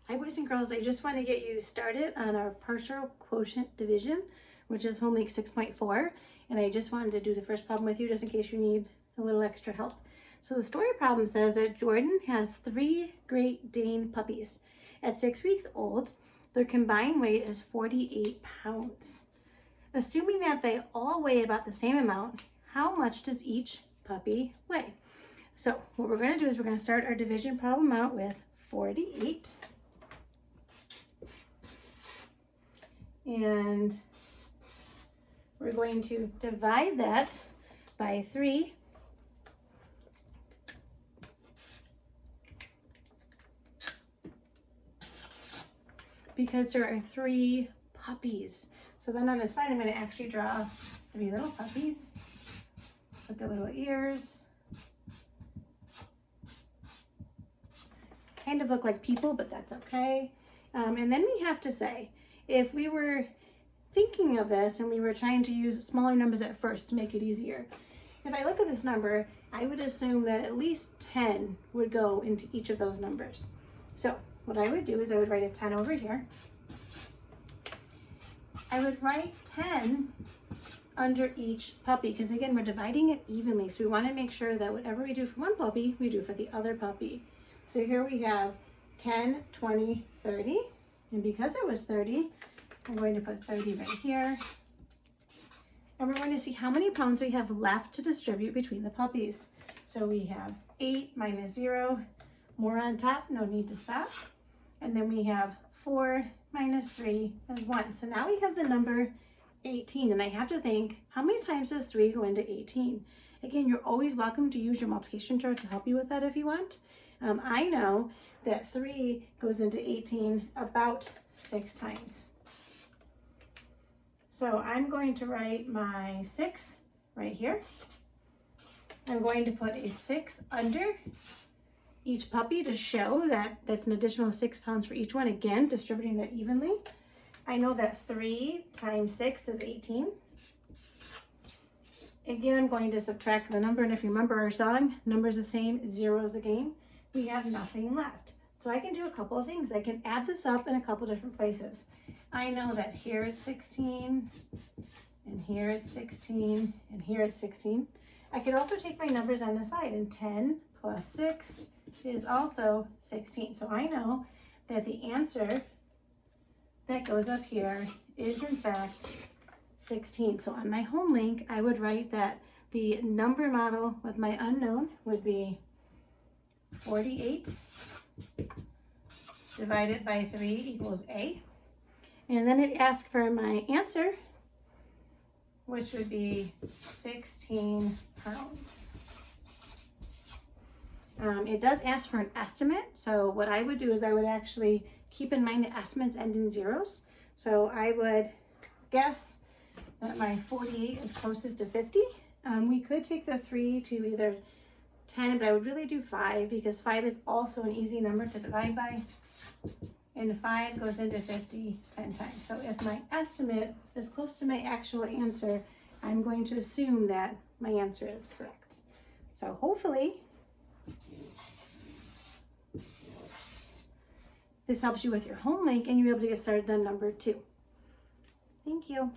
Hi boys and girls, I just want to get you started on our partial quotient division, which is Homelink 6.4, and I just wanted to do the first problem with you just in case you need a little extra help. So the story problem says that Jordan has 3 Great Dane puppies. At 6 weeks old, their combined weight is 48 pounds. Assuming that they all weigh about the same amount, how much does each puppy weigh? So what we're going to do is we're going to start our division problem out with 48. And we're going to divide that by 3. Because there are 3 puppies. So then on the side, I'm going to actually draw 3 little puppies with their little ears. Kind of look like people, but that's okay. And then we have to say, if we were thinking of this and we were trying to use smaller numbers at first to make it easier, if I look at this number, I would assume that at least 10 would go into each of those numbers. So what I would do is I would write a 10 over here. I would write 10 under each puppy, because again, we're dividing it evenly. So we want to make sure that whatever we do for one puppy, we do for the other puppy. So here we have 10, 20, 30. And because it was 30, I'm going to put 30 right here. And we're going to see how many pounds we have left to distribute between the puppies. So we have 8 minus 0, more on top, no need to stop. And then we have 4 minus 3 is 1. So now we have the number 18. And I have to think, how many times does 3 go into 18? Again, you're always welcome to use your multiplication chart to help you with that if you want. I know that 3 goes into 18 about 6 times. So I'm going to write my 6 right here. I'm going to put a 6 under each puppy to show that that's an additional 6 pounds for each one. Again, distributing that evenly. I know that 3 times 6 is 18. Again, I'm going to subtract the number, and if you remember our song, number's the same, 0 is the game. We have nothing left. So I can do a couple of things. I can add this up in a couple different places. I know that here it's 16, and here it's 16, and here it's 16. I could also take my numbers on the side, and 10 plus 6 is also 16. So I know that the answer that goes up here is in fact 16. So on my Homelink, I would write that the number model with my unknown would be 48 divided by 3 equals A. And then it asks for my answer, which would be 16 pounds. It does ask for an estimate. So what I would do is I would actually keep in mind the estimates end in zeros. So I would guess that my 48 is closest to 50. We could take the 3 to either 10, but I would really do 5 because 5 is also an easy number to divide by. And 5 goes into 50 10 times. So if my estimate is close to my actual answer, I'm going to assume that my answer is correct. So hopefully this helps you with your Homelink and you're able to get started on number 2. Thank you.